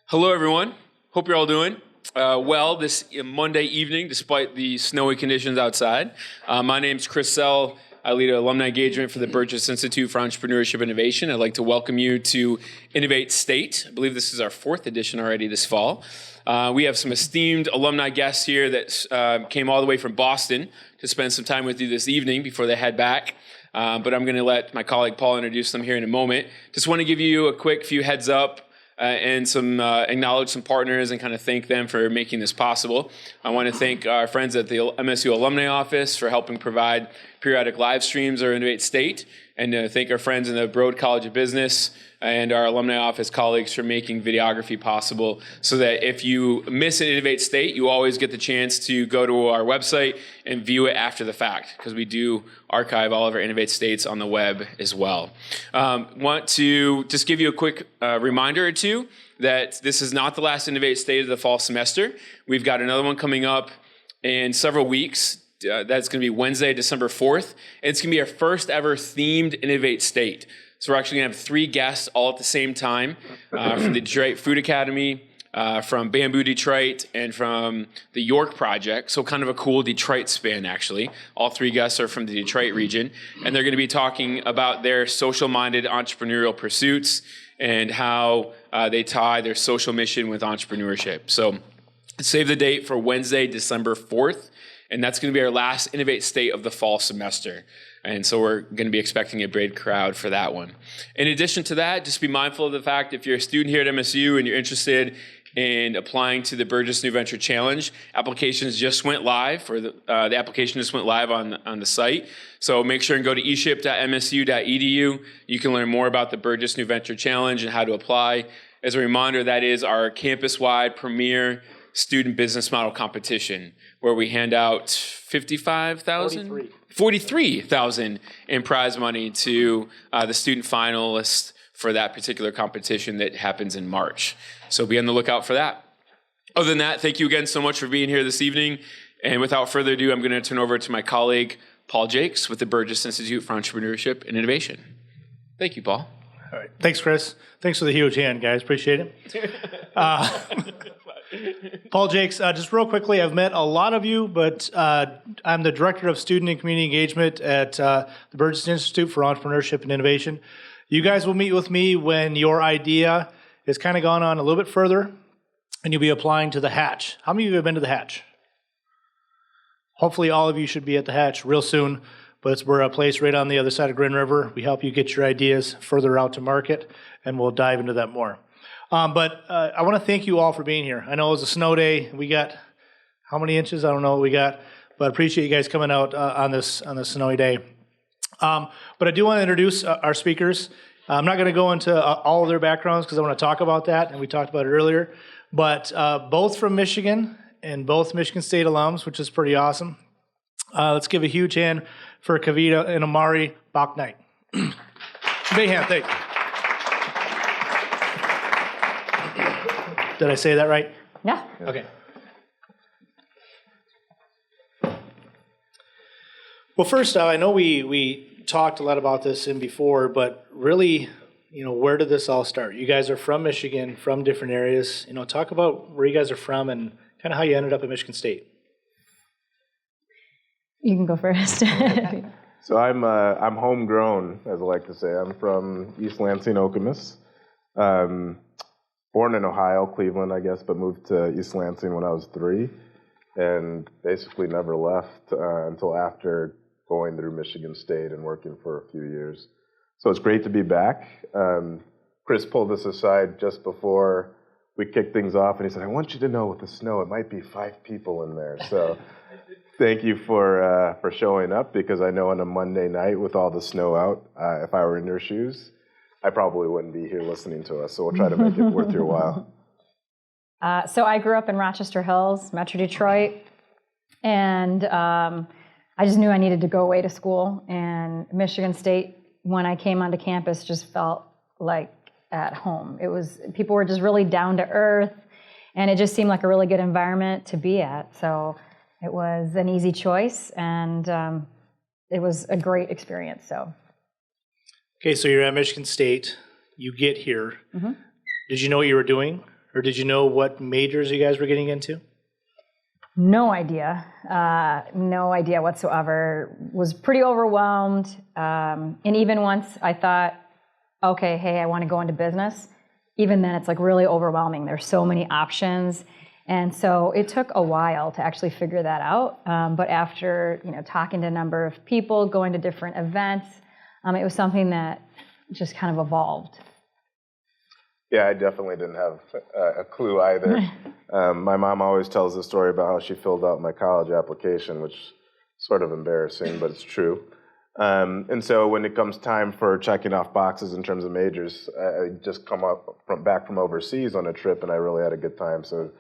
Hello, everyone. Hope you're all doing well this Monday evening, despite the snowy conditions outside. My name's Chris Sell. I lead alumni engagement for the Burgess Institute for Entrepreneurship Innovation. I'd like to welcome you to Innovate State. I believe this is our 4th edition already this fall. We have some esteemed alumni guests here that came all the way from Boston to spend some time with you this evening before they head back. But I'm going to let my colleague Paul introduce them here in a moment. Just want to give you a quick few heads up and some acknowledge some partners and kind of thank them for making this possible. I want to thank our friends at the MSU Alumni Office for helping provide periodic live streams of Innovate State, and thank our friends in the Broad College of Business and our alumni office colleagues for making videography possible so that if you miss an Innovate State, you always get the chance to go to our website and view it after the fact, because we do archive all of our Innovate States on the web as well. Want to just give you a quick reminder or two that this is not the last Innovate State of the fall semester. We've got another one coming up in several weeks. That's going to be Wednesday, December 4th. And it's going to be our first ever themed Innovate State. So we're actually going to have 3 guests all at the same time from the Detroit Food Academy, from Bamboo Detroit, and from the York Project. So kind of a cool Detroit spin, actually. All 3 guests are from the Detroit region. And they're going to be talking about their social-minded entrepreneurial pursuits and how they tie their social mission with entrepreneurship. So save the date for Wednesday, December 4th. And that's going to be our last Innovate State of the fall semester. And so we're going to be expecting a big crowd for that one. In addition to that, just be mindful of the fact if you're a student here at MSU and you're interested in applying to the Burgess New Venture Challenge, applications just went live, or the application just went live on the site. So make sure and go to eship.msu.edu. You can learn more about the Burgess New Venture Challenge and how to apply. As a reminder, that is our campus-wide premier student business model competition, where we hand out 43,000 in prize money to the student finalists for that particular competition that happens in March. So be on the lookout for that. Other than that, thank you again so much for being here this evening. And without further ado, I'm going to turn over to my colleague, Paul Jakes, with the Burgess Institute for Entrepreneurship and Innovation. Thank you, Paul. All right. Thanks, Chris. Thanks for the huge hand, guys. Appreciate it. Paul Jakes, just real quickly, I've met a lot of you, but I'm the Director of Student and Community Engagement at the Burgess Institute for Entrepreneurship and Innovation. You guys will meet with me when your idea has kind of gone on a little bit further, and you'll be applying to the Hatch. How many of you have been to the Hatch? Hopefully all of you should be at the Hatch real soon, but we're a place right on the other side of Grand River. We help you get your ideas further out to market, and we'll dive into that more. But I want to thank you all for being here. I know it was a snow day. We got how many inches? I don't know what we got, but I appreciate you guys coming out on this snowy day. But I do want to introduce our speakers. I'm not going to go into all of their backgrounds because I want to talk about that, and we talked about it earlier. But both from Michigan and both Michigan State alums, which is pretty awesome. Let's give a huge hand for Kavita and Omari Bouknight. Big hand, thank you. Did I say that right? Yeah. Okay. Well, first, I know we talked a lot about this in before, but really, where did this all start? You guys are from Michigan, from different areas. Talk about where you guys are from and kind of how you ended up at Michigan State. You can go first. So I'm homegrown, as I like to say. I'm from East Lansing, Okemos. Born in Ohio, Cleveland, I guess, but moved to East Lansing when I was 3, and basically never left until after going through Michigan State and working for a few years. So it's great to be back. Chris pulled us aside just before we kicked things off, and he said, I want you to know with the snow, it might be 5 people in there. So thank you for showing up, because I know on a Monday night with all the snow out, if I were in your shoes, I probably wouldn't be here listening to us, so we'll try to make it worth your while. So I grew up in Rochester Hills, Metro Detroit, and I just knew I needed to go away to school. And Michigan State, when I came onto campus, just felt like at home. People were just really down to earth, and it just seemed like a really good environment to be at. So it was an easy choice, and it was a great experience. So. Okay, so you're at Michigan State. You get here. Mm-hmm. Did you know what you were doing? or did you know what majors you guys were getting into? No idea. No idea whatsoever. Was pretty overwhelmed. And even once I thought, okay, hey, I want to go into business, even then it's like really overwhelming. There's so many options. And so it took a while to actually figure that out. But after talking to a number of people, going to different events, it was something that just kind of evolved. Yeah, I definitely didn't have a clue either. My mom always tells the story about how she filled out my college application, which is sort of embarrassing, but it's true. And so when it comes time for checking off boxes in terms of majors, I just come back from overseas on a trip, and I really had a good time. So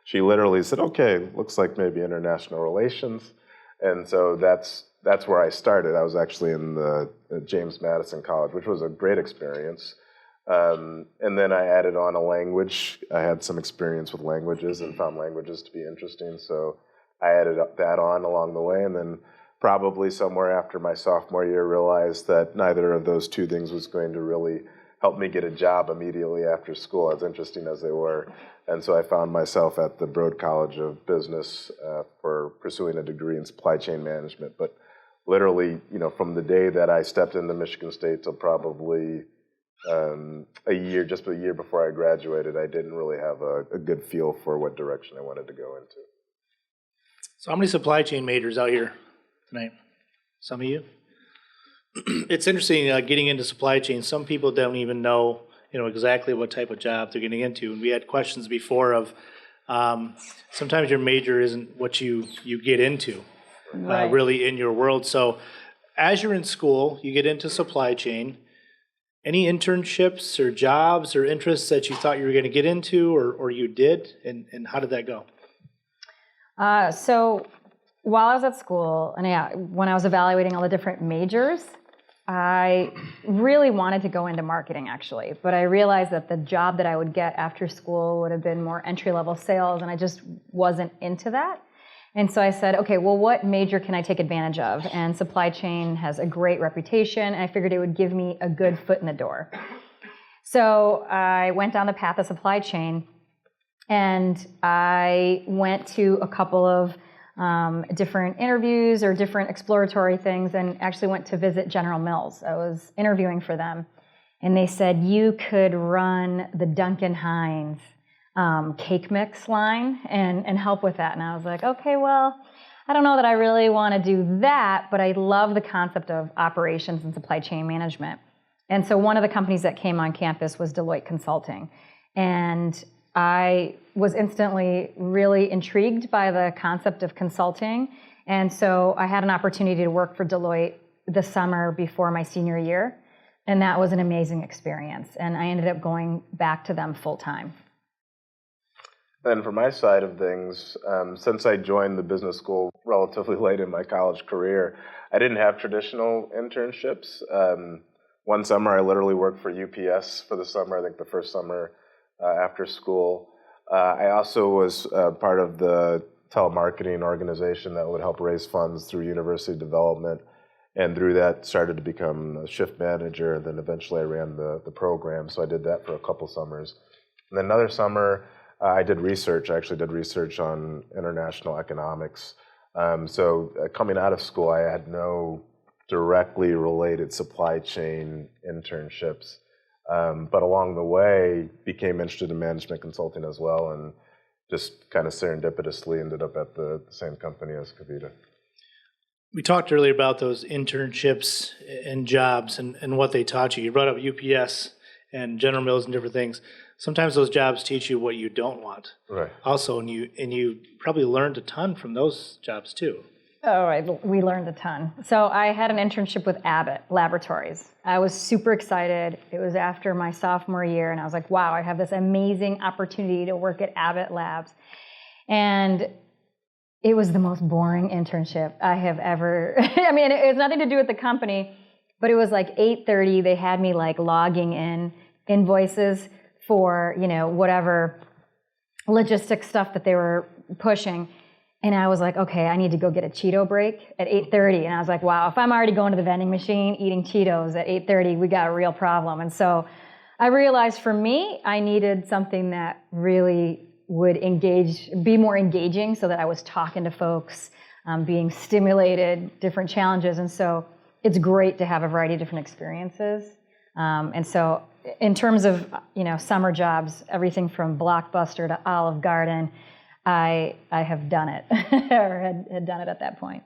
she literally said, okay, looks like maybe international relations. And so that's where I started. I was actually in the James Madison College, which was a great experience. And then I added on a language. I had some experience with languages and found languages to be interesting. So I added that on along the way. And then probably somewhere after my sophomore year, realized that neither of those two things was going to really help me get a job immediately after school, as interesting as they were. And so I found myself at the Broad College of Business for pursuing a degree in supply chain management. But literally, from the day that I stepped into Michigan State till probably just a year before I graduated, I didn't really have a good feel for what direction I wanted to go into. So how many supply chain majors out here tonight? Some of you? It's interesting getting into supply chain. Some people don't even know exactly what type of job they're getting into. And we had questions before of sometimes your major isn't what you get into really in your world. So as you're in school, you get into supply chain. Any internships or jobs or interests that you thought you were going to get into or you did, and how did that go? So while I was at school, and when I was evaluating all the different majors, I really wanted to go into marketing, actually. But I realized that the job that I would get after school would have been more entry-level sales, and I just wasn't into that. And so I said, okay, well, what major can I take advantage of? And supply chain has a great reputation, and I figured it would give me a good foot in the door. So I went down the path of supply chain, and I went to a couple of different interviews or different exploratory things, and actually went to visit General Mills. I was interviewing for them, and they said, you could run the Duncan Hines cake mix line and help with that. And I was like, okay, well, I don't know that I really want to do that, but I love the concept of operations and supply chain management. And so one of the companies that came on campus was Deloitte Consulting. And I was instantly really intrigued by the concept of consulting. And so I had an opportunity to work for Deloitte the summer before my senior year. And that was an amazing experience. And I ended up going back to them full time. Then for my side of things, since I joined the business school relatively late in my college career, I didn't have traditional internships. One summer I literally worked for UPS for the summer, I think the first summer after school. I also was part of the telemarketing organization that would help raise funds through university development, and through that started to become a shift manager, and then eventually I ran the program, so I did that for a couple summers. And then another summer, I did research. I actually did research on international economics. So coming out of school, I had no directly related supply chain internships. But along the way, became interested in management consulting as well, and just kind of serendipitously ended up at the same company as Kavita. We talked earlier about those internships and jobs and what they taught you. You brought up UPS and General Mills and different things. Sometimes those jobs teach you what you don't want. Right. Also, and you probably learned a ton from those jobs too. Oh, right. We learned a ton. So I had an internship with Abbott Laboratories. I was super excited. It was after my sophomore year, and I was like, wow, I have this amazing opportunity to work at Abbott Labs. And it was the most boring internship I have ever, I mean, it has nothing to do with the company, but it was like 8:30. They had me like logging in invoices for, whatever logistics stuff that they were pushing. And I was like, okay, I need to go get a Cheeto break at 8:30. And I was like, wow, if I'm already going to the vending machine eating Cheetos at 8:30, we got a real problem. And so I realized for me, I needed something that really would be more engaging so that I was talking to folks, being stimulated, different challenges. And so it's great to have a variety of different experiences. And so in terms of, summer jobs, everything from Blockbuster to Olive Garden, I have done it or had done it at that point.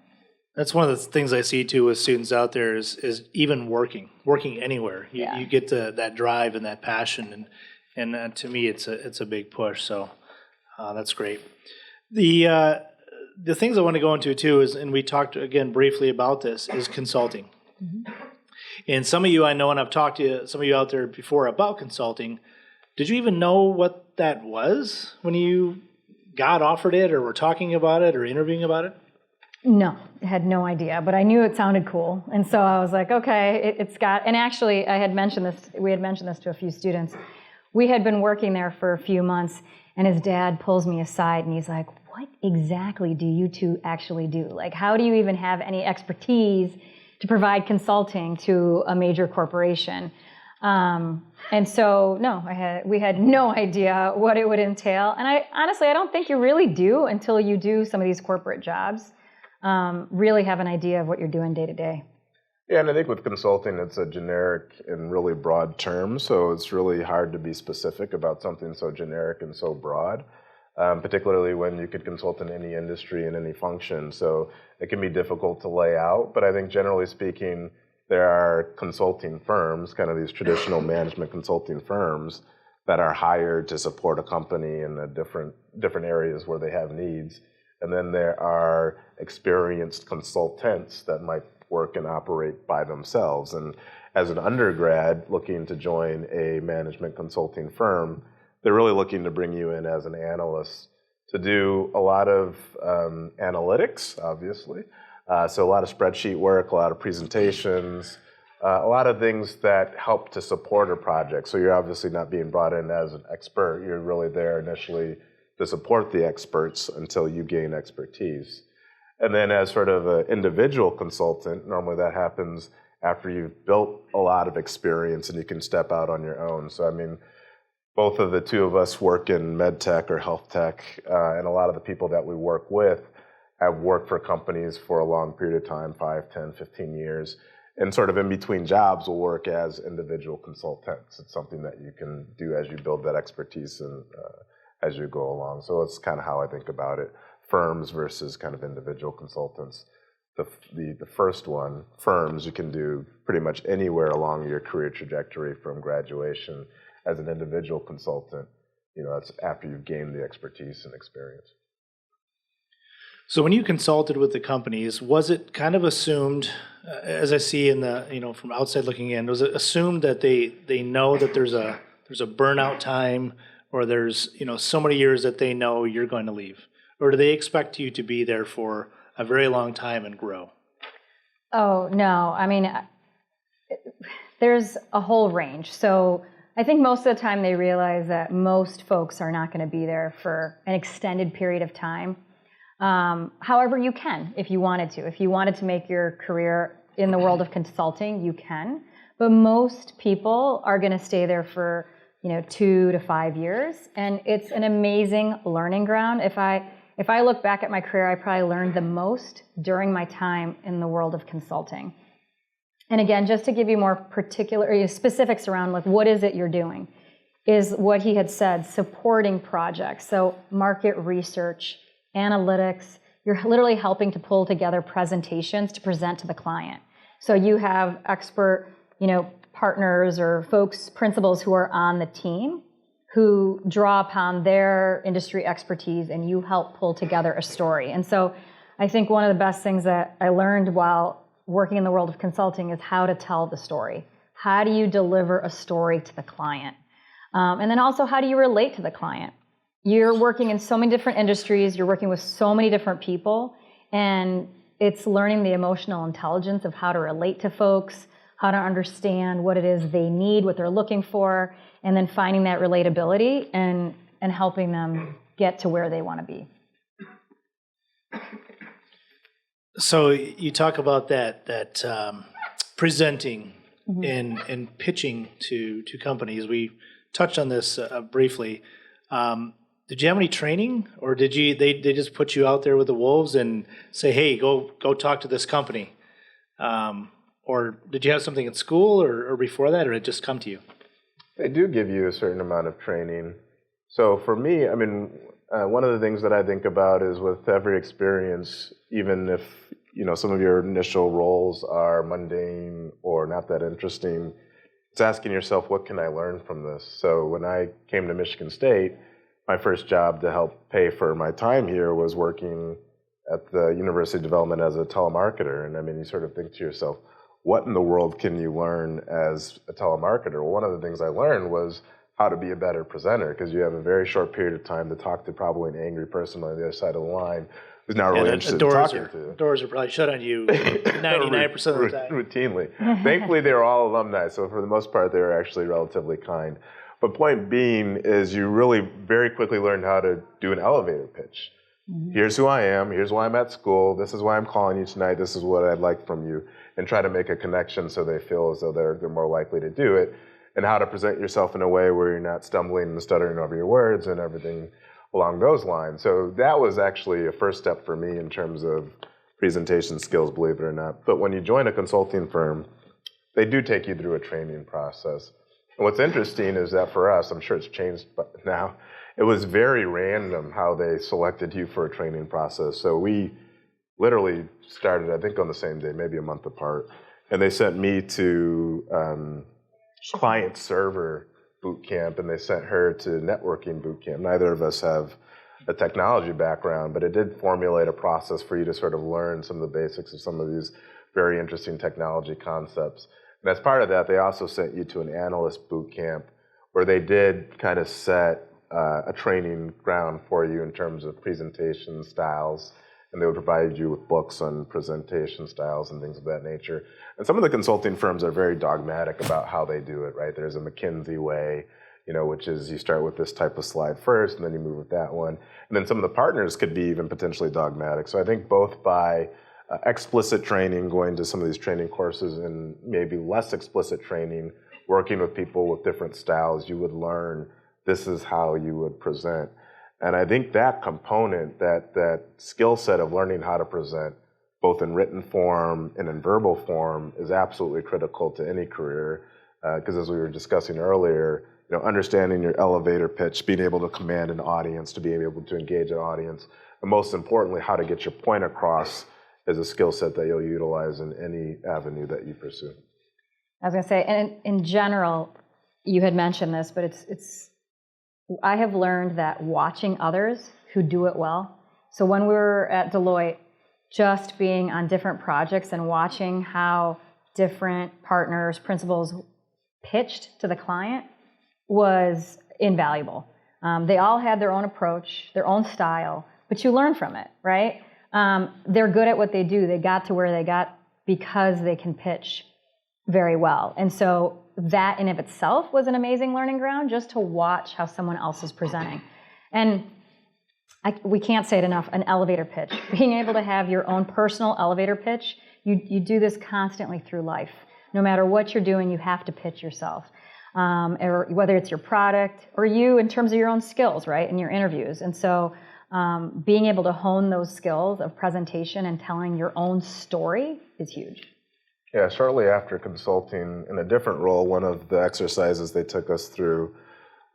That's one of the things I see too with students out there is even working anywhere. You get that drive and that passion, and to me it's a big push. So that's great. The things I want to go into too is, and we talked again briefly about this, is consulting. Mm-hmm. And some of you I know, and I've talked to some of you out there before about consulting. Did you even know what that was when you got offered it, or were talking about it, or interviewing about it? No, I had no idea, but I knew it sounded cool. And so I was like, okay, and actually we had mentioned this to a few students. We had been working there for a few months, and his dad pulls me aside and he's like, what exactly do you two actually do? Like, how do you even have any expertise to provide consulting to a major corporation? And so, no, we had no idea what it would entail. And honestly, I don't think you really do until you do some of these corporate jobs. Really have an idea of what you're doing day to day. Yeah, and I think with consulting, it's a generic and really broad term, so it's really hard to be specific about something so generic and so broad, particularly when you could consult in any industry and any function. So it can be difficult to lay out, but I think generally speaking, there are consulting firms, kind of these traditional management consulting firms, that are hired to support a company in the different areas where they have needs. And then there are experienced consultants that might work and operate by themselves. And as an undergrad looking to join a management consulting firm, they're really looking to bring you in as an analyst to do a lot of analytics, obviously. So a lot of spreadsheet work, a lot of presentations, a lot of things that help to support a project. So you're obviously not being brought in as an expert. You're really there initially to support the experts until you gain expertise. And then as sort of an individual consultant, normally that happens after you've built a lot of experience and you can step out on your own. So I mean, both of the two of us work in med tech or health tech, and a lot of the people that we work with have worked for companies for a long period of time, 5, 10, 15 years. And sort of in between jobs will work as individual consultants. It's something that you can do as you build that expertise and as you go along. So that's kind of how I think about it. Firms versus kind of individual consultants. The first one, firms, you can do pretty much anywhere along your career trajectory from graduation. As an individual consultant, that's after you've gained the expertise and experience. So when you consulted with the companies, was it kind of assumed, as I see in the, from outside looking in, was it assumed that they know that there's a burnout time, or there's, so many years that they know you're going to leave? Or do they expect you to be there for a very long time and grow? Oh, no. I mean, there's a whole range. So I think most of the time they realize that most folks are not going to be there for an extended period of time. However, you can if you wanted to. If you wanted to make your career in the world of consulting, you can. But most people are going to stay there for 2 to 5 years, and it's an amazing learning ground. If I look back at my career, I probably learned the most during my time in the world of consulting. And again, just to give you more particular specifics around like what is it you're doing, is what he had said, supporting projects. So market research, analytics, you're literally helping to pull together presentations to present to the client. So you have expert, partners or folks, principals who are on the team who draw upon their industry expertise, and you help pull together a story. And so I think one of the best things that I learned while working in the world of consulting is how to tell the story. How do you deliver a story to the client? And then also, how do you relate to the client? You're working in so many different industries, you're working with so many different people, and it's learning the emotional intelligence of how to relate to folks, how to understand what it is they need, what they're looking for, and then finding that relatability and helping them get to where they want to be. So you talk about that presenting in pitching to companies. We touched on this briefly. Did you have any training, or did they just put you out there with the wolves and say, hey, go talk to this company? Or did you have something at school or before that, or did it just come to you? They do give you a certain amount of training. So for me, I mean, one of the things that I think about is with every experience, even if some of your initial roles are mundane or not that interesting, it's asking yourself, what can I learn from this? So when I came to Michigan State, my first job to help pay for my time here was working at the University of Development as a telemarketer. And I mean, you sort of think to yourself, what in the world can you learn as a telemarketer? Well, one of the things I learned was how to be a better presenter, because you have a very short period of time to talk to probably an angry person on the other side of the line who's not really interested in talking to. Doors are probably shut on you 99% of the time. Routinely. Thankfully, they were all alumni, so for the most part, they were actually relatively kind. But point being is you really very quickly learned how to do an elevator pitch. Here's who I am, here's why I'm at school, this is why I'm calling you tonight, this is what I'd like from you, and try to make a connection so they feel as though they're more likely to do it, and how to present yourself in a way where you're not stumbling and stuttering over your words and everything along those lines. So that was actually a first step for me in terms of presentation skills, believe it or not. But when you join a consulting firm, they do take you through a training process. And what's interesting is that for us, I'm sure it's changed now, it was very random how they selected you for a training process. So we literally started, I think, on the same day, maybe a month apart. And they sent me to client server boot camp, and they sent her to networking boot camp. Neither of us have a technology background, but it did formulate a process for you to sort of learn some of the basics of some of these very interesting technology concepts. And as part of that, they also sent you to an analyst boot camp where they did kind of set a training ground for you in terms of presentation styles, and they would provide you with books on presentation styles and things of that nature. And some of the consulting firms are very dogmatic about how they do it, right? There's a McKinsey way, which is you start with this type of slide first, and then you move with that one. And then some of the partners could be even potentially dogmatic. So I think both by explicit training, going to some of these training courses, and maybe less explicit training, working with people with different styles, you would learn this is how you would present. And I think that component, that skill set of learning how to present, both in written form and in verbal form, is absolutely critical to any career. Because as we were discussing earlier, understanding your elevator pitch, being able to command an audience, to be able to engage an audience, and most importantly, how to get your point across is a skill set that you'll utilize in any avenue that you pursue. I was going to say, and in general, you had mentioned this, but I have learned that watching others who do it well. So when we were at Deloitte, just being on different projects and watching how different partners, principals pitched to the client was invaluable. They all had their own approach, their own style, but you learn from it, right? They're good at what they do. They got to where they got because they can pitch very well. And so that in of itself was an amazing learning ground, just to watch how someone else is presenting. And we can't say it enough, an elevator pitch. Being able to have your own personal elevator pitch, you do this constantly through life. No matter what you're doing, you have to pitch yourself. Or whether it's your product or you in terms of your own skills, right, in your interviews. And so being able to hone those skills of presentation and telling your own story is huge. Yeah, shortly after consulting in a different role, one of the exercises they took us through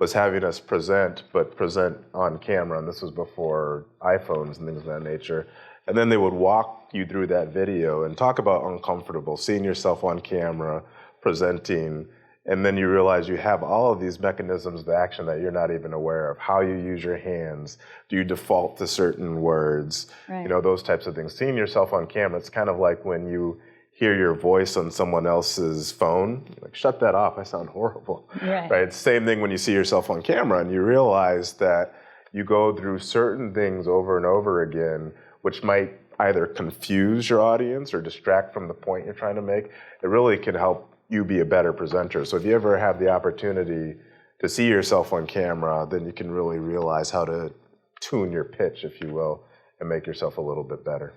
was having us present, but present on camera. And this was before iPhones and things of that nature. And then they would walk you through that video and talk about uncomfortable, seeing yourself on camera, presenting, and then you realize you have all of these mechanisms of action that you're not even aware of. How you use your hands, do you default to certain words, right. Those types of things. Seeing yourself on camera, it's kind of like when you hear your voice on someone else's phone, like, shut that off, I sound horrible. Right. It's the same thing when you see yourself on camera and you realize that you go through certain things over and over again, which might either confuse your audience or distract from the point you're trying to make. It really can help you be a better presenter. So if you ever have the opportunity to see yourself on camera, then you can really realize how to tune your pitch, if you will, and make yourself a little bit better.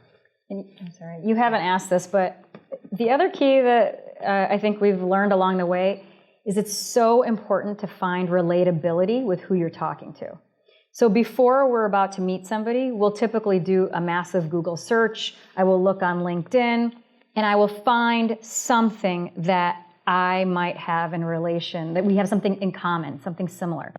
I'm sorry, you haven't asked this, but the other key that I think we've learned along the way is it's so important to find relatability with who you're talking to. So before we're about to meet somebody, we'll typically do a massive Google search. I will look on LinkedIn, and I will find something that I might have in relation, that we have something in common, something similar.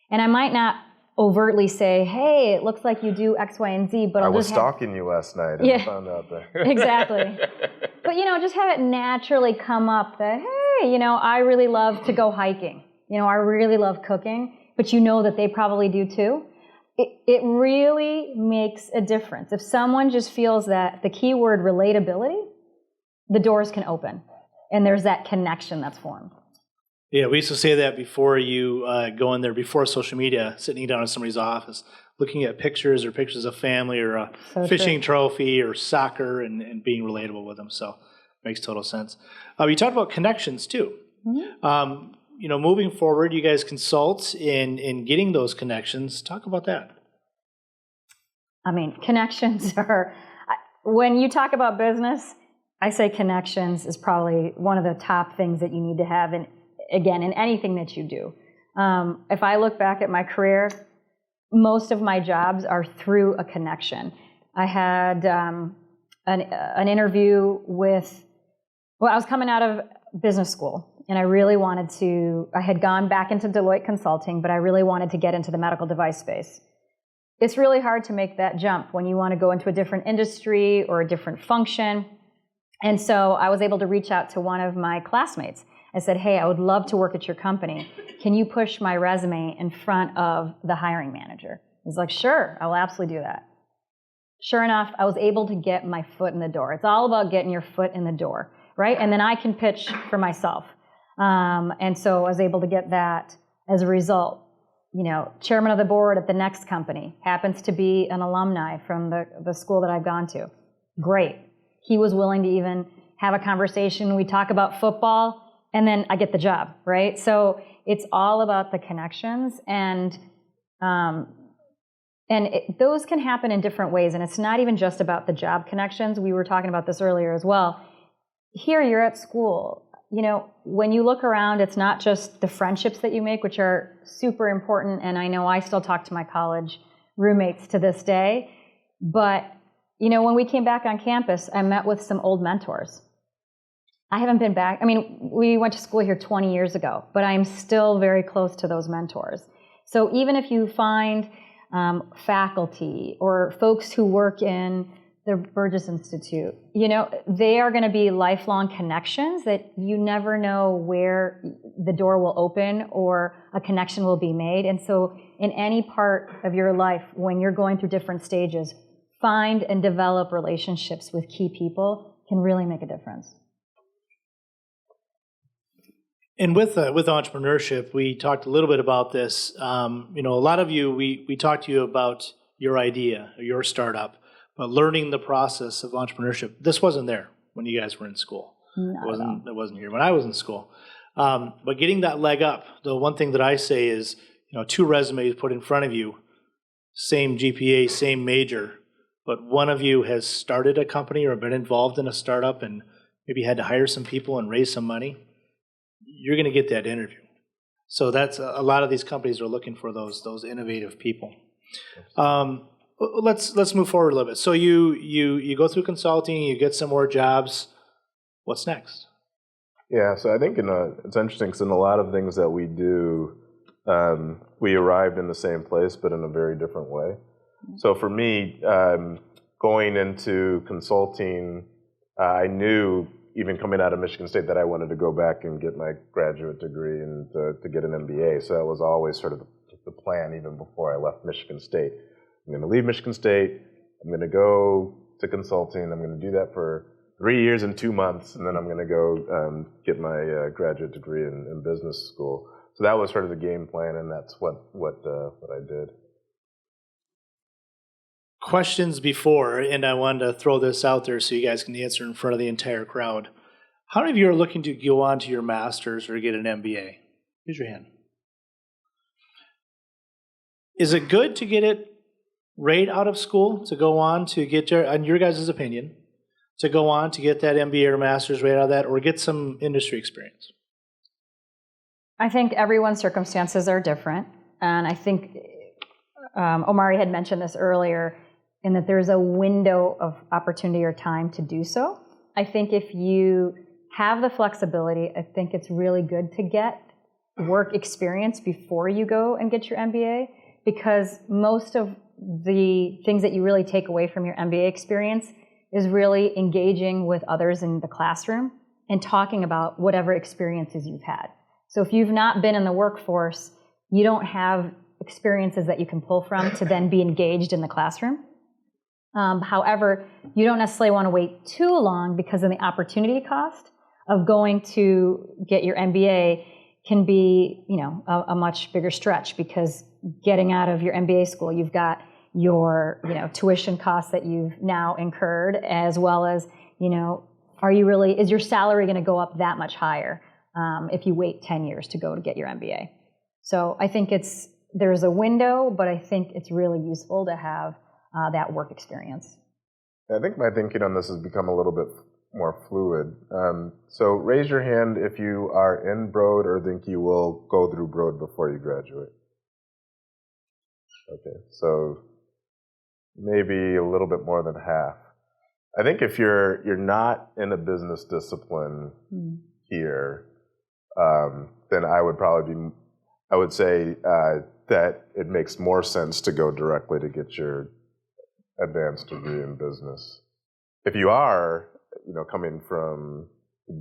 And I might not overtly say, hey, it looks like you do X, Y, and Z, but I was stalking you last night and I found out that. Exactly. But, just have it naturally come up that, hey, I really love to go hiking. I really love cooking, but that they probably do too. It really makes a difference. If someone just feels that the keyword relatability, the doors can open and there's that connection that's formed. Yeah, we used to say that before you go in there, before social media, sitting down in somebody's office, looking at pictures of family or a fishing trophy or soccer and being relatable with them. So it makes total sense. You talked about connections too. Mm-hmm. Moving forward, you guys consult in getting those connections. Talk about that. I mean, connections are, when you talk about business, I say connections is probably one of the top things that you need to have in anything that you do. If I look back at my career, most of my jobs are through a connection. I had an interview I was coming out of business school, and I really I had gone back into Deloitte Consulting, but I really wanted to get into the medical device space. It's really hard to make that jump when you want to go into a different industry or a different function. And so I was able to reach out to one of my classmates. I said, hey, I would love to work at your company. Can you push my resume in front of the hiring manager? He's like, sure, I will absolutely do that. Sure enough, I was able to get my foot in the door. It's all about getting your foot in the door, right? And then I can pitch for myself. And so I was able to get that as a result. Chairman of the board at the next company happens to be an alumni from the school that I've gone to. Great. He was willing to even have a conversation. We talk about football. And then I get the job, right? So it's all about the connections, and those can happen in different ways. And it's not even just about the job connections. We were talking about this earlier as well. Here you're at school. When you look around, it's not just the friendships that you make, which are super important. And I know I still talk to my college roommates to this day. But, when we came back on campus, I met with some old mentors. I haven't been back. I mean, we went to school here 20 years ago, but I'm still very close to those mentors. So even if you find faculty or folks who work in the Burgess Institute, they are going to be lifelong connections that you never know where the door will open or a connection will be made. And so in any part of your life, when you're going through different stages, find and develop relationships with key people can really make a difference. And with entrepreneurship, we talked a little bit about this. A lot of you, we talked to you about your idea, your startup, but learning the process of entrepreneurship. This wasn't there when you guys were in school. It wasn't here when I was in school. But getting that leg up, the one thing that I say is, 2 resumes put in front of you, same GPA, same major, but one of you has started a company or been involved in a startup and maybe had to hire some people and raise some money. You're going to get that interview. So that's a lot of these companies are looking for those innovative people. Let's move forward a little bit. So you go through consulting, you get some more jobs. What's next? Yeah, so I think it's interesting because in a lot of things that we do, we arrived in the same place, but in a very different way. So for me, going into consulting, I knew even coming out of Michigan State that I wanted to go back and get my graduate degree and to get an MBA. So that was always sort of the plan even before I left Michigan State. I'm going to leave Michigan State. I'm going to go to consulting. I'm going to do that for 3 years and 2 months, and then I'm going to go get my graduate degree in business school. So that was sort of the game plan, and that's what I did. Questions before, and I wanted to throw this out there so you guys can answer in front of the entire crowd. How many of you are looking to go on to your master's or get an MBA? Raise your hand. Is it good to get it right out of school to go on to get your, in your guys' opinion, to go on to get that MBA or master's right out of that, or get some industry experience? I think everyone's circumstances are different. And I think Omari had mentioned this earlier, in that there's a window of opportunity or time to do so. I think if you have the flexibility, I think it's really good to get work experience before you go and get your MBA, because most of the things that you really take away from your MBA experience is really engaging with others in the classroom and talking about whatever experiences you've had. So if you've not been in the workforce, you don't have experiences that you can pull from to then be engaged in the classroom. However, you don't necessarily want to wait too long, because of the opportunity cost of going to get your MBA can be, a much bigger stretch, because getting out of your MBA school, you've got your, tuition costs that you've now incurred, as well as, is your salary going to go up that much higher if you wait 10 years to go to get your MBA? So I think there's a window, but I think it's really useful to have that work experience. I think my thinking on this has become a little bit more fluid. So raise your hand if you are in Broad or think you will go through Broad before you graduate. Okay, so maybe a little bit more than half. I think if you're not in a business discipline here, then I would say that it makes more sense to go directly to get your advanced degree in business. If you are, coming from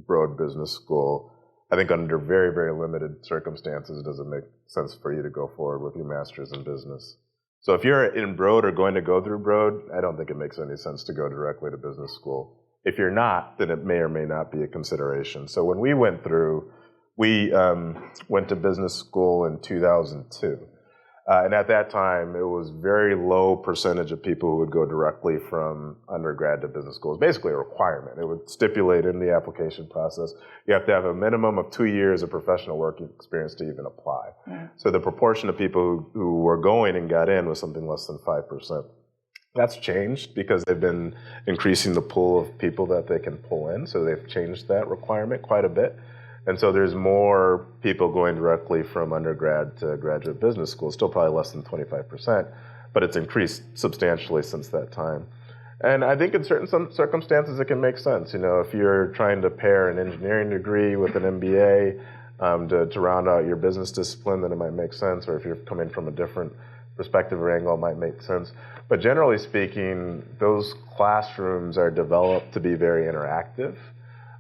Broad Business School, I think under very, very limited circumstances, it doesn't make sense for you to go forward with your master's in business. So if you're in Broad or going to go through Broad, I don't think it makes any sense to go directly to business school. If you're not, then it may or may not be a consideration. So when we went through, we went to business school in 2002. And at that time, it was very low percentage of people who would go directly from undergrad to business school. It was basically a requirement. It would stipulate in the application process, you have to have a minimum of 2 years of professional work experience to even apply. Yeah. So the proportion of people who were going and got in was something less than 5%. That's changed because they've been increasing the pool of people that they can pull in. So they've changed that requirement quite a bit. And so there's more people going directly from undergrad to graduate business school, still probably less than 25%, but it's increased substantially since that time. And I think in certain circumstances it can make sense. If you're trying to pair an engineering degree with an MBA to round out your business discipline, then it might make sense. Or if you're coming from a different perspective or angle, it might make sense. But generally speaking, those classrooms are developed to be very interactive.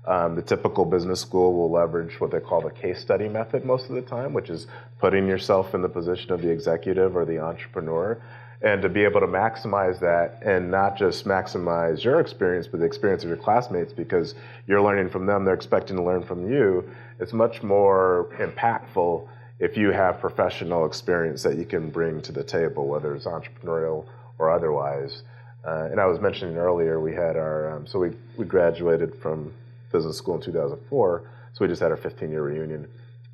The typical business school will leverage what they call the case study method most of the time, which is putting yourself in the position of the executive or the entrepreneur, and to be able to maximize that and not just maximize your experience, but the experience of your classmates, because you're learning from them, they're expecting to learn from you. It's much more impactful if you have professional experience that you can bring to the table, whether it's entrepreneurial or otherwise. And I was mentioning earlier, we had our, so we graduated from business school in 2004, so we just had our 15-year reunion.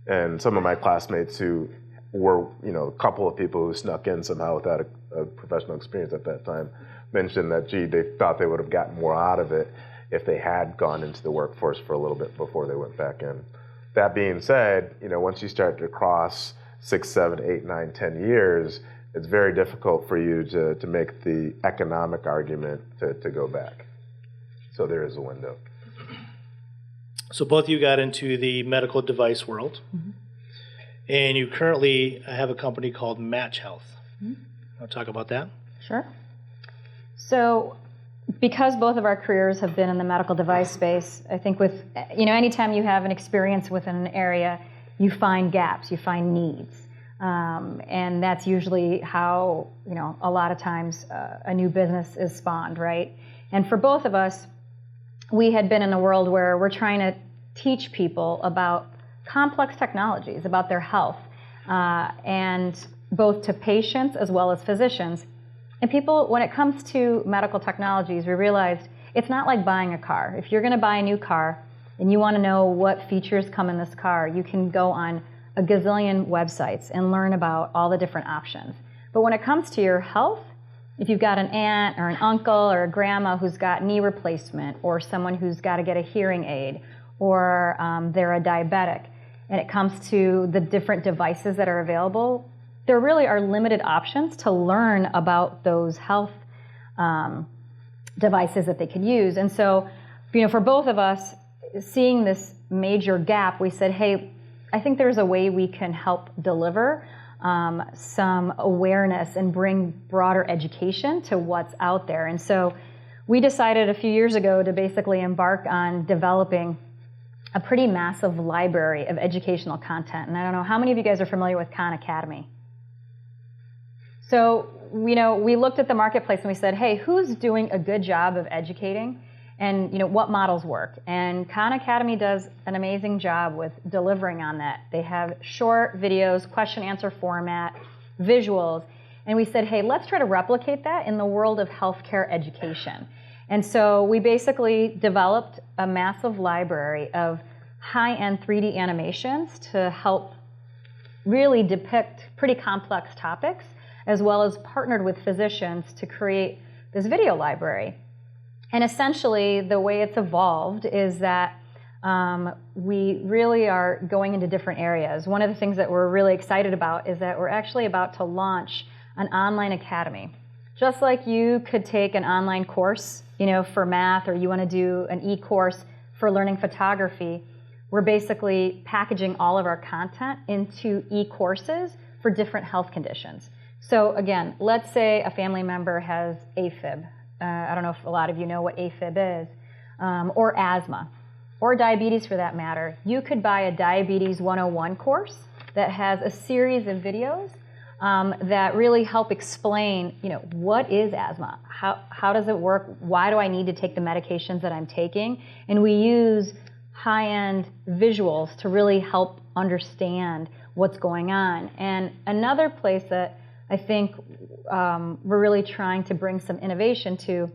And some of my classmates who were, a couple of people who snuck in somehow without a professional experience at that time mentioned that, they thought they would have gotten more out of it if they had gone into the workforce for a little bit before they went back in. That being said, once you start to cross 6, 7, 8, 9, 10 years, it's very difficult for you to make the economic argument to go back. So there is a window. So both of you got into the medical device world, and you currently have a company called Match Health. Want to talk about that? Sure. So because both of our careers have been in the medical device space, I think with, anytime you have an experience within an area, you find gaps, you find needs. And that's usually how, a lot of times a new business is spawned, right? And for both of us, we had been in a world where we're trying to teach people about complex technologies, about their health, and both to patients as well as physicians. And people, when it comes to medical technologies, we realized it's not like buying a car. If you're going to buy a new car and you want to know what features come in this car, you can go on a gazillion websites and learn about all the different options. But when it comes to your health, if you've got an aunt or an uncle or a grandma who's got knee replacement, or someone who's got to get a hearing aid, or they're a diabetic, and it comes to the different devices that are available, there really are limited options to learn about those health devices that they could use. And so, for both of us, seeing this major gap, we said, hey, I think there's a way we can help deliver some awareness and bring broader education to what's out there. And so we decided a few years ago to basically embark on developing a pretty massive library of educational content. And I don't know, how many of you guys are familiar with Khan Academy? So, we looked at the marketplace and we said, hey, who's doing a good job of educating? And what models work? And Khan Academy does an amazing job with delivering on that. They have short videos, question-answer format, visuals. And we said, hey, let's try to replicate that in the world of healthcare education. And so we basically developed a massive library of high-end 3D animations to help really depict pretty complex topics, as well as partnered with physicians to create this video library. And essentially, the way it's evolved is that we really are going into different areas. One of the things that we're really excited about is that we're actually about to launch an online academy. Just like you could take an online course, for math, or you want to do an e-course for learning photography, we're basically packaging all of our content into e-courses for different health conditions. So again, let's say a family member has AFib. I don't know if a lot of you know what AFib is, or asthma, or diabetes for that matter. You could buy a Diabetes 101 course that has a series of videos that really help explain, what is asthma? How does it work? Why do I need to take the medications that I'm taking? And we use high-end visuals to really help understand what's going on. And another place that I think we're really trying to bring some innovation to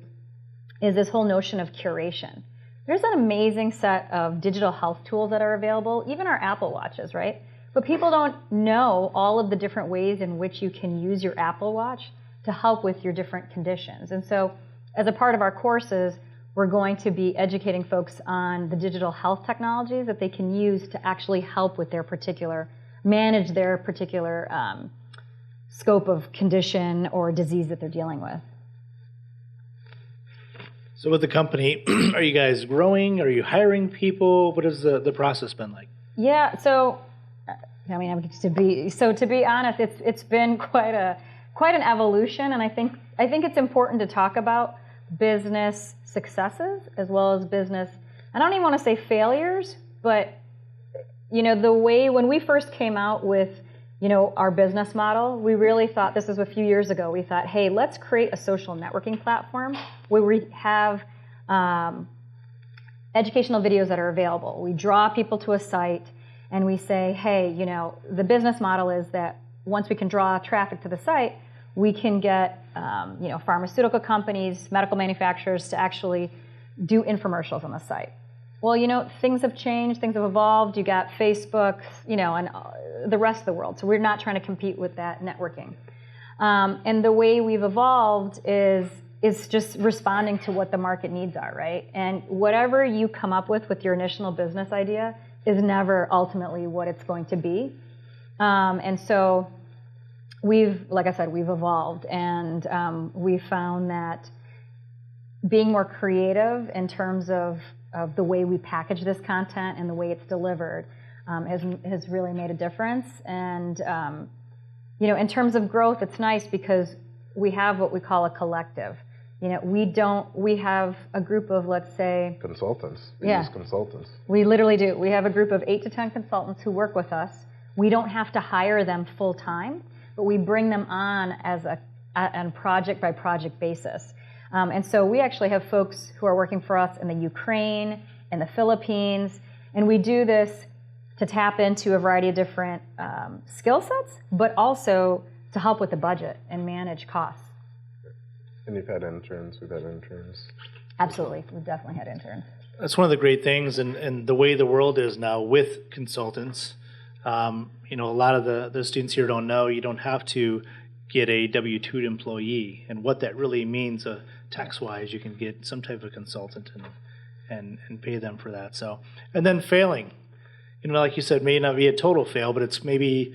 is this whole notion of curation. There's an amazing set of digital health tools that are available, even our Apple Watches, right? But people don't know all of the different ways in which you can use your Apple Watch to help with your different conditions. And so as a part of our courses, we're going to be educating folks on the digital health technologies that they can use to actually help with manage their particular scope of condition or disease that they're dealing with. So with the company, are you guys growing? Are you hiring people? What has the process been like? Yeah, so to be honest, it's been quite an evolution, and I think it's important to talk about business successes as well as business, I don't even want to say failures, but the way when we first came out with our business model, we really thought, this was a few years ago, we thought, hey, let's create a social networking platform where we have educational videos that are available. We draw people to a site and we say, hey, the business model is that once we can draw traffic to the site, we can get pharmaceutical companies, medical manufacturers to actually do infomercials on the site. Well, things have changed, things have evolved. You got Facebook, and the rest of the world. So we're not trying to compete with that networking. And the way we've evolved is just responding to what the market needs are, right? And whatever you come up with your initial business idea is never ultimately what it's going to be. And so like I said, we've evolved, and we found that being more creative in terms of the way we package this content and the way it's delivered has really made a difference. And in terms of growth, it's nice because we have what we call a collective. We have a group of, let's say, consultants. Yeah. Use consultants. We literally do. We have a group of 8 to 10 consultants who work with us. We don't have to hire them full time, but we bring them on on project by project basis. And so we actually have folks who are working for us in the Ukraine, in the Philippines, and we do this to tap into a variety of different skill sets, but also to help with the budget and manage costs. And you've had interns, we've had interns. Absolutely, we've definitely had interns. That's one of the great things, and the way the world is now with consultants. A lot of the students here don't know you don't have to get a W-2 employee and what that really means tax-wise. You can get some type of consultant and pay them for that. So, and then failing, like you said, may not be a total fail, but it's maybe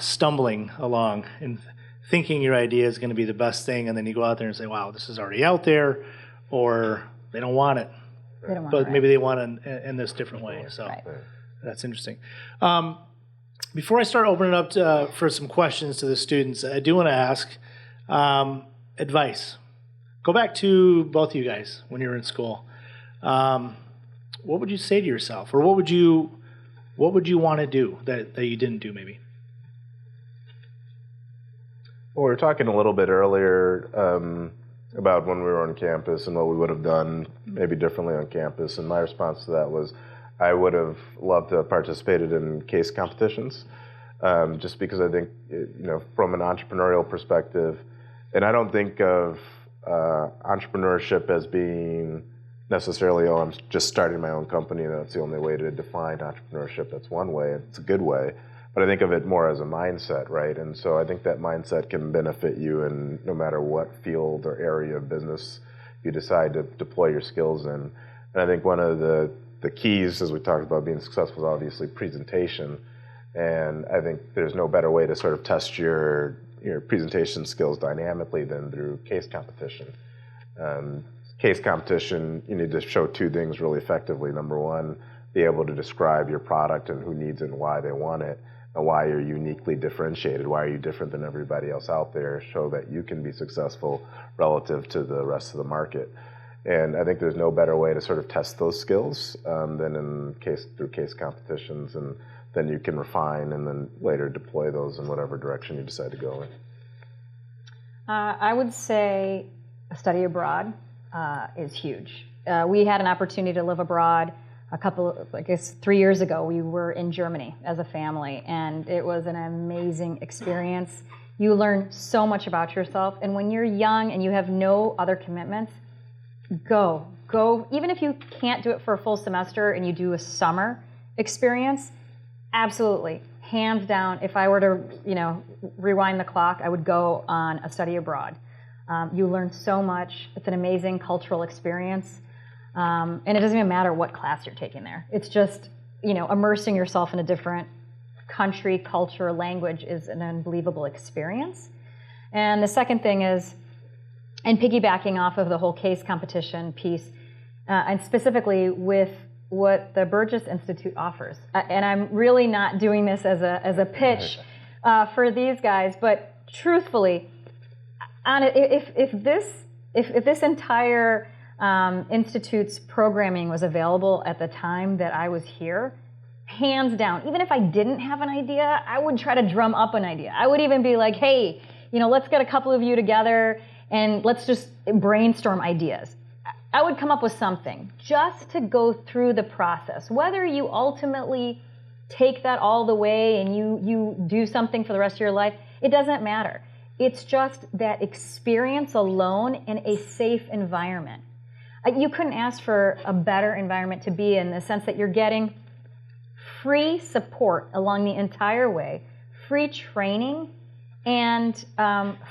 stumbling along and thinking your idea is going to be the best thing, and then you go out there and say, wow, this is already out there, or they don't want it. They don't want But it, maybe they want it in this different way. So that's interesting. Before I start opening it up for some questions to the students, I do want to ask advice. Go back to both of you guys when you were in school. What would you say to yourself, or what would you want to do that you didn't do maybe? Well, we were talking a little bit earlier about when we were on campus and what we would have done maybe differently on campus, and my response to that was I would have loved to have participated in case competitions, just because I think, from an entrepreneurial perspective, and I don't think of entrepreneurship as being necessarily, I'm just starting my own company and that's the only way to define entrepreneurship. That's one way, it's a good way. But I think of it more as a mindset, right? And so I think that mindset can benefit you in no matter what field or area of business you decide to deploy your skills in. And I think one of the keys, as we talked about being successful, is obviously presentation. And I think there's no better way to sort of test your presentation skills dynamically than through case competition. Case competition, you need to show two things really effectively. Number one, be able to describe your product and who needs it and why they want it, and why you're uniquely differentiated, why are you different than everybody else out there, show that you can be successful relative to the rest of the market. And I think there's no better way to sort of test those skills than through case competitions, and then you can refine and then later deploy those in whatever direction you decide to go in. I would say a study abroad is huge. We had an opportunity to live abroad 3 years ago. We were in Germany as a family, and it was an amazing experience. You learn so much about yourself, and when you're young and you have no other commitments, go. Even if you can't do it for a full semester and you do a summer experience, absolutely, hands down, if I were to rewind the clock, I would go on a study abroad. You learn so much. It's an amazing cultural experience. And it doesn't even matter what class you're taking there. It's just, immersing yourself in a different country, culture, language is an unbelievable experience. And the second thing is, and piggybacking off of the whole case competition piece, and specifically with what the Burgess Institute offers. And I'm really not doing this as a pitch for these guys, but truthfully, if this entire Institute's programming was available at the time that I was here, hands down, even if I didn't have an idea, I would try to drum up an idea. I would even be like, hey, let's get a couple of you together and let's just brainstorm ideas. I would come up with something just to go through the process. Whether you ultimately take that all the way and you do something for the rest of your life, it doesn't matter. It's just that experience alone in a safe environment. You couldn't ask for a better environment to be in the sense that you're getting free support along the entire way, free training, and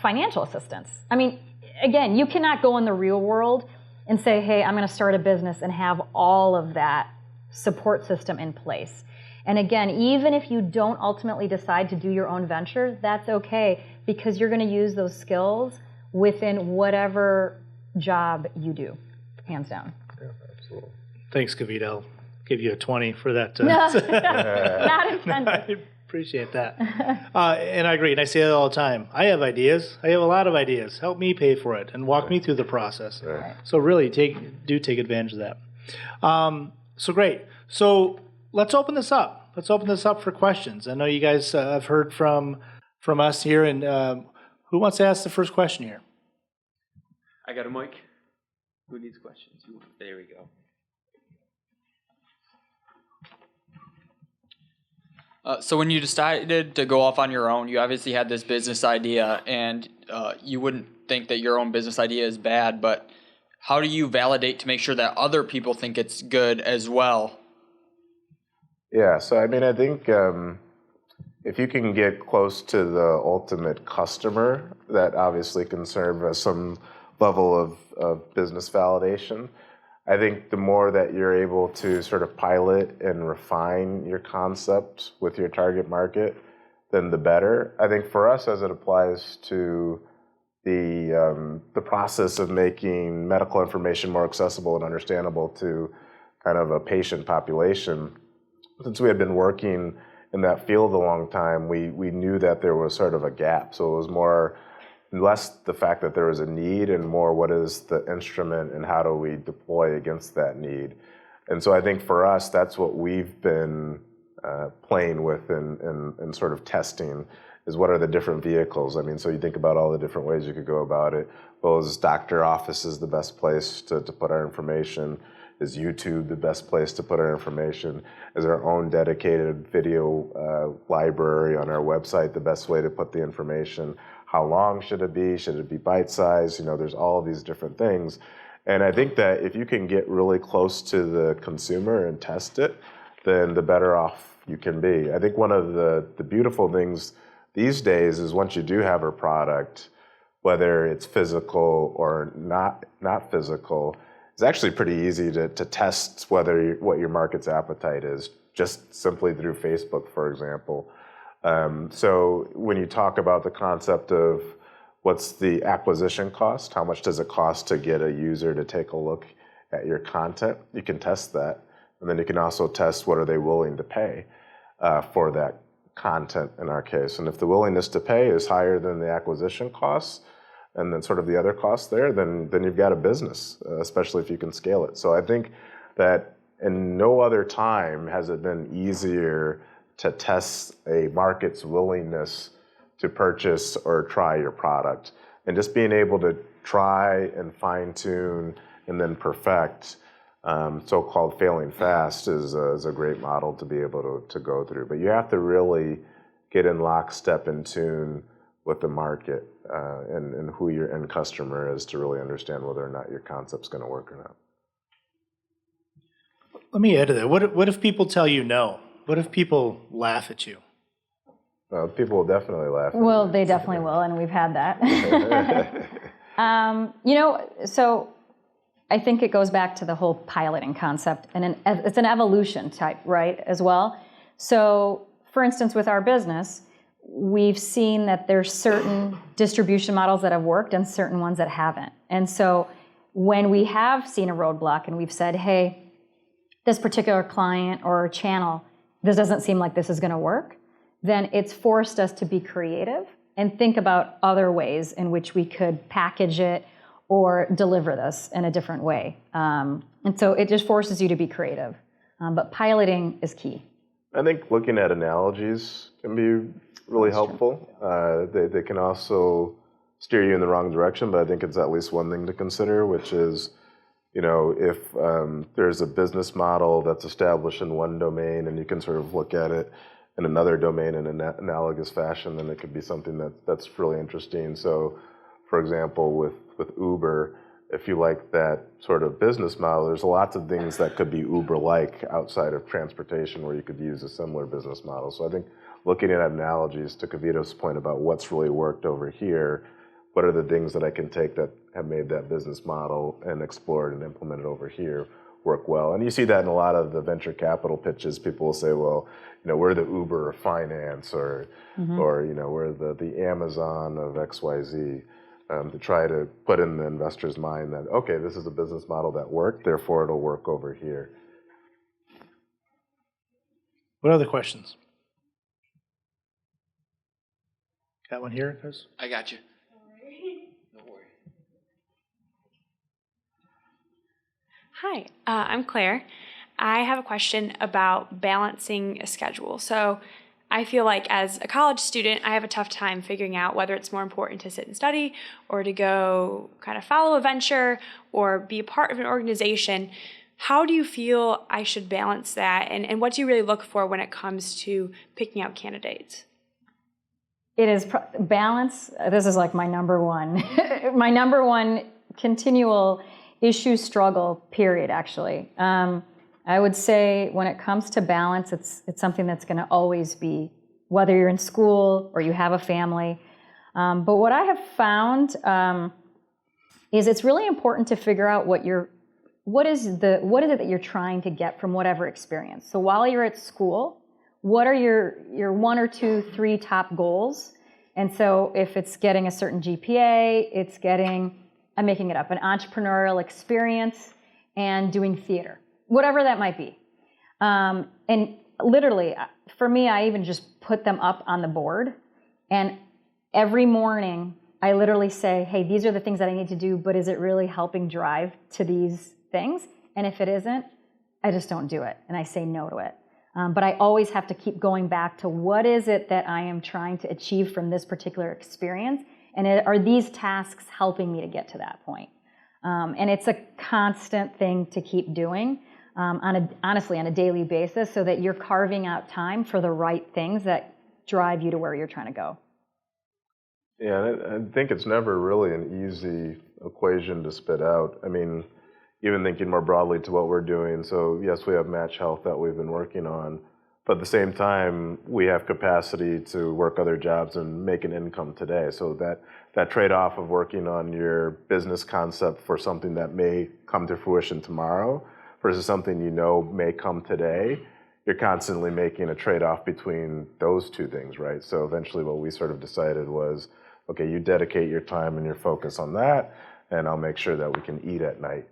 financial assistance. I mean, again, you cannot go in the real world and say, hey, I'm going to start a business and have all of that support system in place. And again, even if you don't ultimately decide to do your own venture, that's okay, because you're going to use those skills within whatever job you do, hands down. Yeah, absolutely. Thanks, Kavita. I'll give you a 20 for that. Not intended. I appreciate that. And I agree, and I say that all the time. I have ideas. I have a lot of ideas. Help me pay for it and walk me through the process. Right. So really, take advantage of that. So great. So let's open this up. Let's open this up for questions. I know you guys have heard from us here, and who wants to ask the first question here? I got a mic. Who needs questions? There we go. So when you decided to go off on your own, you obviously had this business idea, and you wouldn't think that your own business idea is bad, but how do you validate to make sure that other people think it's good as well? Yeah, so I mean, I think if you can get close to the ultimate customer, that obviously can serve as some level of business validation. I think the more that you're able to sort of pilot and refine your concept with your target market, then the better. I think for us, as it applies to the process of making medical information more accessible and understandable to kind of a patient population, since we had been working in that field a long time, we knew that there was sort of a gap. So it was less the fact that there was a need and more what is the instrument and how do we deploy against that need. And so I think for us, that's what we've been playing with and sort of testing is what are the different vehicles. I mean, so you think about all the different ways you could go about it. Well, is doctor offices the best place to put our information? Is YouTube the best place to put our information? Is our own dedicated video library on our website the best way to put the information? How long should it be? Should it be bite-sized? You know, there's all of these different things. And I think that if you can get really close to the consumer and test it, then the better off you can be. I think one of the beautiful things these days is once you do have a product, whether it's physical or not physical, it's actually pretty easy to test what your market's appetite is, just simply through Facebook, for example. So when you talk about the concept of what's the acquisition cost, how much does it cost to get a user to take a look at your content, you can test that. And then you can also test what are they willing to pay for that content in our case. And if the willingness to pay is higher than the acquisition costs, and then sort of the other costs there, then you've got a business, especially if you can scale it. So I think that in no other time has it been easier to test a market's willingness to purchase or try your product. And just being able to try and fine tune and then perfect, so-called failing fast is a great model to be able to go through. But you have to really get in lockstep in tune with the market and who your end customer is to really understand whether or not your concept's going to work or not. Let me add to that. What if people tell you no? What if people laugh at you? People will definitely laugh. Well, they definitely will, and we've had that. So I think it goes back to the whole piloting concept, and it's an evolution type, right, as well. So, for instance, with our business, we've seen that there's certain distribution models that have worked and certain ones that haven't. And so when we have seen a roadblock and we've said, hey, this particular client or channel, this doesn't seem like this is going to work, then it's forced us to be creative and think about other ways in which we could package it or deliver this in a different way. And so it just forces you to be creative. But piloting is key. I think looking at analogies can be really helpful. They can also steer you in the wrong direction, but I think it's at least one thing to consider, which is, if there's a business model that's established in one domain and you can sort of look at it in another domain in an analogous fashion, then it could be something that's really interesting. So, for example, with Uber, if you like that sort of business model, there's lots of things that could be Uber-like outside of transportation where you could use a similar business model. So I think looking at analogies to Kavita's point about what's really worked over here, what are the things that I can take that have made that business model and explored and implemented over here work well. And you see that in a lot of the venture capital pitches. People will say, well, we're the Uber of finance or we're the Amazon of XYZ. To try to put in the investor's mind that, okay, this is a business model that worked, therefore it'll work over here. What other questions? Got one here, Chris? I got you. Don't worry. Hi, I'm Claire. I have a question about balancing a schedule. So I feel like as a college student, I have a tough time figuring out whether it's more important to sit and study or to go kind of follow a venture or be a part of an organization. How do you feel I should balance that? And what do you really look for when it comes to picking out candidates? It is balance. This is like my number one, my number one continual issue struggle, period, actually. I would say when it comes to balance, it's something that's going to always be whether you're in school or you have a family. But what I have found is it's really important to figure out what is it that you're trying to get from whatever experience. So while you're at school, what are your 1 or 2, 3 top goals? And so if it's getting a certain GPA, it's getting, I'm making it up, an entrepreneurial experience and doing theater, whatever that might be. And literally, for me, I even just put them up on the board. And every morning, I literally say, hey, these are the things that I need to do, but is it really helping drive to these things? And if it isn't, I just don't do it. And I say no to it. But I always have to keep going back to what is it that I am trying to achieve from this particular experience? And are these tasks helping me to get to that point? And it's a constant thing to keep doing, honestly, on a daily basis, so that you're carving out time for the right things that drive you to where you're trying to go. Yeah, I think it's never really an easy equation to spit out. I mean, even thinking more broadly to what we're doing, so yes, we have Match Health that we've been working on, but at the same time, we have capacity to work other jobs and make an income today. So that trade-off of working on your business concept for something that may come to fruition tomorrow versus something you know may come today, you're constantly making a trade-off between those two things, right? So eventually what we sort of decided was, okay, you dedicate your time and your focus on that, and I'll make sure that we can eat at night.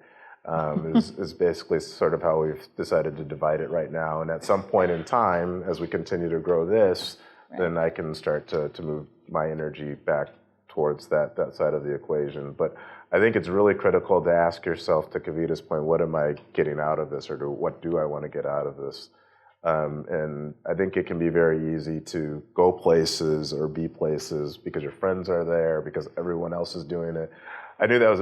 Is basically sort of how we've decided to divide it right now. And at some point in time, as we continue to grow this, then I can start to move my energy back towards that side of the equation. But I think it's really critical to ask yourself, to Kavita's point, what am I getting out of this, or what do I want to get out of this? And I think it can be very easy to go places or be places because your friends are there, because everyone else is doing it. I knew that was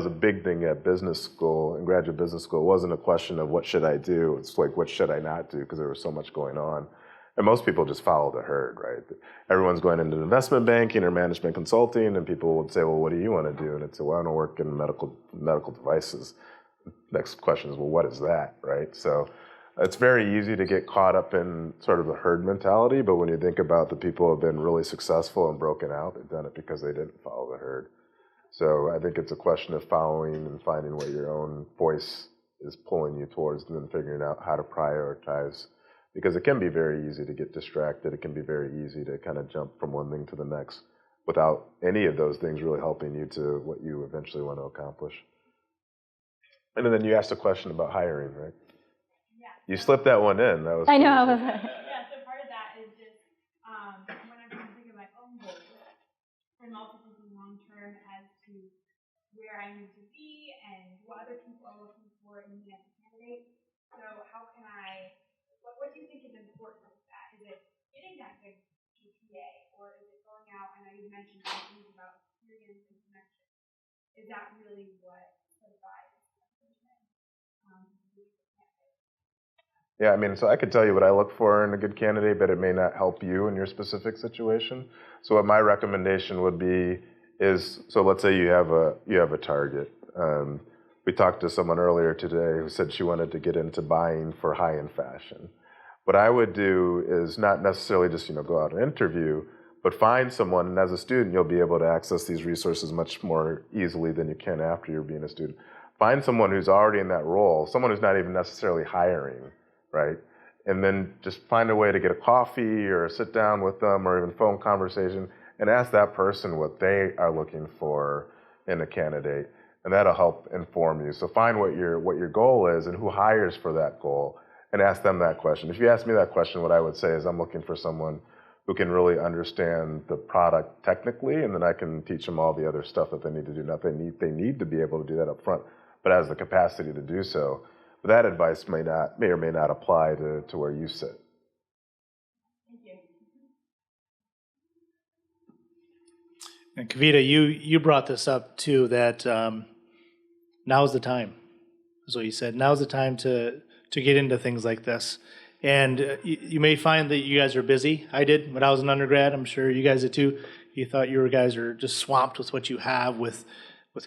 a big thing at business school, in graduate business school. It wasn't a question of what should I do. It's like, what should I not do? Because there was so much going on. And most people just follow the herd, right? Everyone's going into investment banking or management consulting, and people would say, well, what do you want to do? And I'd say, well, I want to work in medical devices. Next question is, well, what is that, right? So it's very easy to get caught up in sort of the herd mentality, but when you think about the people who have been really successful and broken out, they've done it because they didn't follow the herd. So I think it's a question of following and finding what your own voice is pulling you towards, and then figuring out how to prioritize. Because it can be very easy to get distracted. It can be very easy to kind of jump from one thing to the next without any of those things really helping you to what you eventually want to accomplish. And then you asked a question about hiring, right? Yeah. You slipped that one in. That was I know. Yeah, so part of that is just when I'm thinking of my own goals, I'm also thinking long term as to where I need to be and what other people are looking for in me as a candidate. So how can what do you think is important with that? Is it getting that good GPA, or is it going out, and you mentioned things about experience and connection. Is that really what provides a person? Yeah, I mean, so I could tell you what I look for in a good candidate, but it may not help you in your specific situation. So what my recommendation would be is, so let's say you have a target. We talked to someone earlier today who said she wanted to get into buying for high-end fashion. What I would do is not necessarily just go out and interview, but find someone, and as a student, you'll be able to access these resources much more easily than you can after you're being a student. Find someone who's already in that role, someone who's not even necessarily hiring, right? And then just find a way to get a coffee or sit down with them or even phone conversation and ask that person what they are looking for in a candidate. And that'll help inform you. So find what your goal is and who hires for that goal and ask them that question. If you ask me that question, what I would say is I'm looking for someone who can really understand the product technically, and then I can teach them all the other stuff that they need to do. Now, they need to be able to do that up front, but has the capacity to do so. But that advice may or may not apply to where you sit. Thank you. And Kavita, you brought this up too, that now's the time. That's what you said. Now's the time to get into things like this. And you may find that you guys are busy. I did when I was an undergrad. I'm sure you guys did too. You thought you guys are just swamped with what you have, with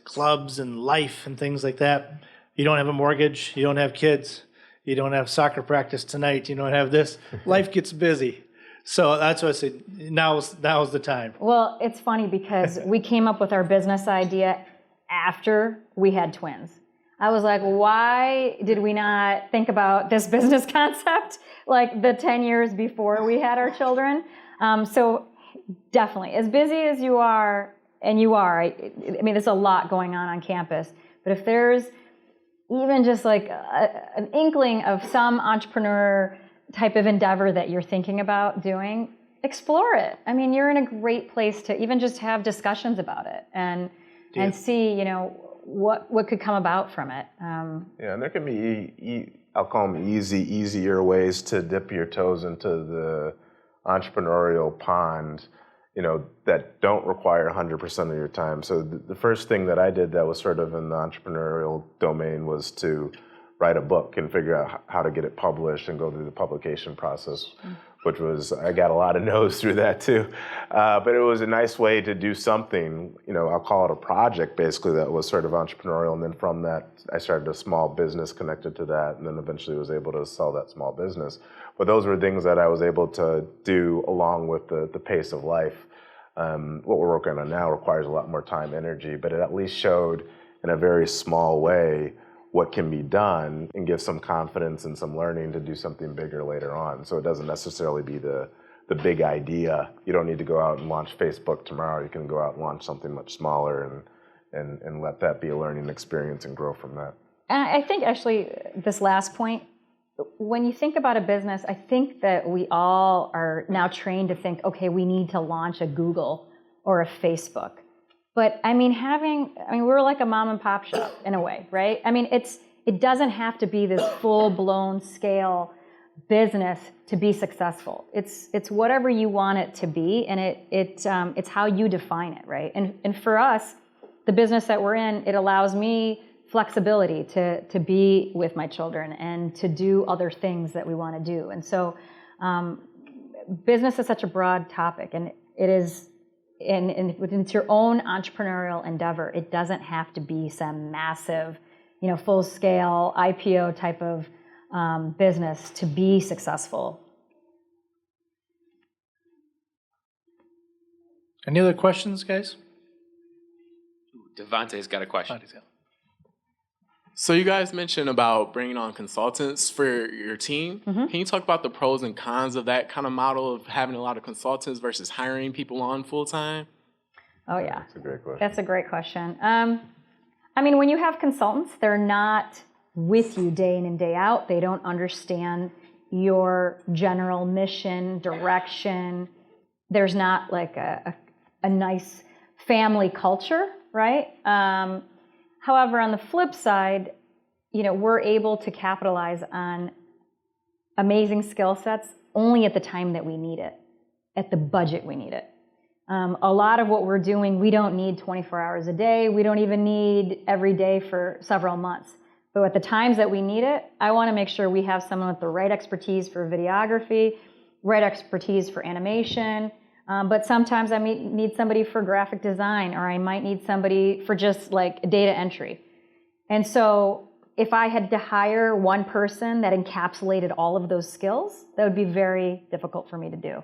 clubs and life and things like that. You don't have a mortgage. You don't have kids. You don't have soccer practice tonight. You don't have this. Life gets busy. So that's what I said. Now's the time. Well, it's funny because we came up with our business idea after we had twins. I was like, why did we not think about this business concept like the 10 years before we had our children? So definitely, as busy as you are, and you are, I mean, there's a lot going on campus, but if there's even just like an inkling of some entrepreneur type of endeavor that you're thinking about doing, explore it. I mean, you're in a great place to even just have discussions about it and see, you know, what could come about from it. Yeah, and there can be, I'll call them easier ways to dip your toes into the entrepreneurial pond, you know, that don't require 100% of your time. So the first thing that I did that was sort of in the entrepreneurial domain was to write a book and figure out how to get it published and go through the publication process, which was, I got a lot of no's through that too. But it was a nice way to do something, you know, I'll call it a project basically that was sort of entrepreneurial. And then from that, I started a small business connected to that, and then eventually was able to sell that small business. But those were things that I was able to do along with the pace of life. What we're working on now requires a lot more time, energy, but it at least showed in a very small way what can be done and give some confidence and some learning to do something bigger later on. So it doesn't necessarily be the big idea. You don't need to go out and launch Facebook tomorrow. You can go out and launch something much smaller and let that be a learning experience and grow from that. And I think actually this last point, when you think about a business, I think that we all are now trained to think, okay, we need to launch a Google or a Facebook. But I mean, we're like a mom and pop shop in a way, right? I mean, it doesn't have to be this full-blown scale business to be successful. It's whatever you want it to be, and it's how you define it, right? And for us, the business that we're in, it allows me flexibility to be with my children and to do other things that we want to do. And so business is such a broad topic, and it is, and it's your own entrepreneurial endeavor. It doesn't have to be some massive, you know, full-scale IPO type of business to be successful. Any other questions, guys? Devontae's got a question. So you guys mentioned about bringing on consultants for your team. Mm-hmm. Can you talk about the pros and cons of that kind of model of having a lot of consultants versus hiring people on full time? Oh yeah, That's a great question. that's a great question. I mean, when you have consultants, they're not with you day in and day out. They don't understand your general mission, direction. There's not like a nice family culture, right? However, on the flip side, you know, we're able to capitalize on amazing skill sets only at the time that we need it, at the budget we need it. A lot of what we're doing, we don't need 24 hours a day. We don't even need every day for several months. But at the times that we need it, I want to make sure we have someone with the right expertise for videography, right expertise for animation. But sometimes I need somebody for graphic design, or I might need somebody for just like data entry. And so if I had to hire one person that encapsulated all of those skills, that would be very difficult for me to do.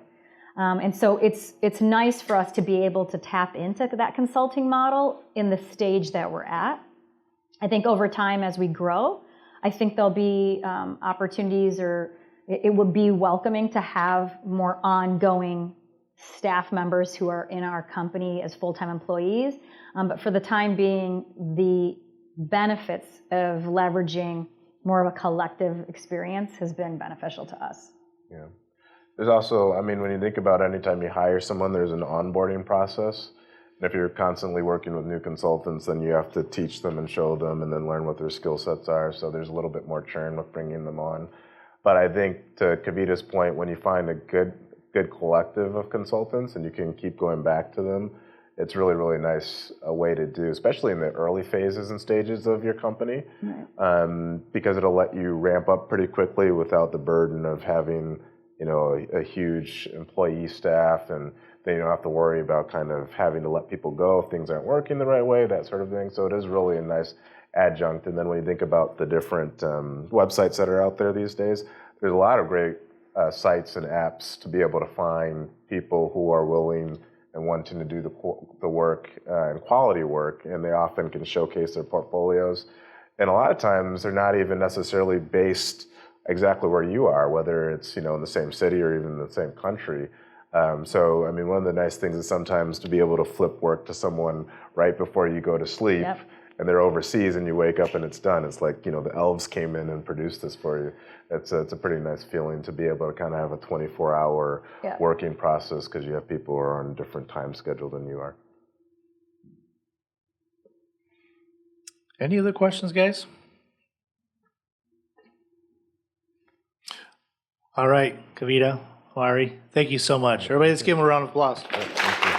And so it's nice for us to be able to tap into that consulting model in the stage that we're at. I think over time as we grow, I think there'll be opportunities, or it would be welcoming to have more ongoing staff members who are in our company as full-time employees. But for the time being, the benefits of leveraging more of a collective experience has been beneficial to us. Yeah. There's also, I mean, when you think about anytime you hire someone, there's an onboarding process. And if you're constantly working with new consultants, then you have to teach them and show them and then learn what their skill sets are. So there's a little bit more churn with bringing them on. But I think to Kavita's point, when you find a good collective of consultants and you can keep going back to them, it's really, really nice a way to do, especially in the early phases and stages of your company, right. Because it'll let you ramp up pretty quickly without the burden of having, you know, a huge employee staff, and then you don't have to worry about kind of having to let people go if things aren't working the right way, that sort of thing. So it is really a nice adjunct. And then when you think about the different websites that are out there these days, there's a lot of great sites and apps to be able to find people who are willing and wanting to do the work and quality work, and they often can showcase their portfolios. And a lot of times they're not even necessarily based exactly where you are, whether it's in the same city or even the same country. So I mean, one of the nice things is sometimes to be able to flip work to someone right before you go to sleep. Yep. And they're overseas, and you wake up and it's done. It's like the elves came in and produced this for you. It's a pretty nice feeling to be able to kind of have a 24-hour Yeah. working process because you have people who are on a different time schedule than you are. Any other questions, guys? All right, Kavita, Omari, thank you so much. Everybody, let's give them a round of applause. Thank you.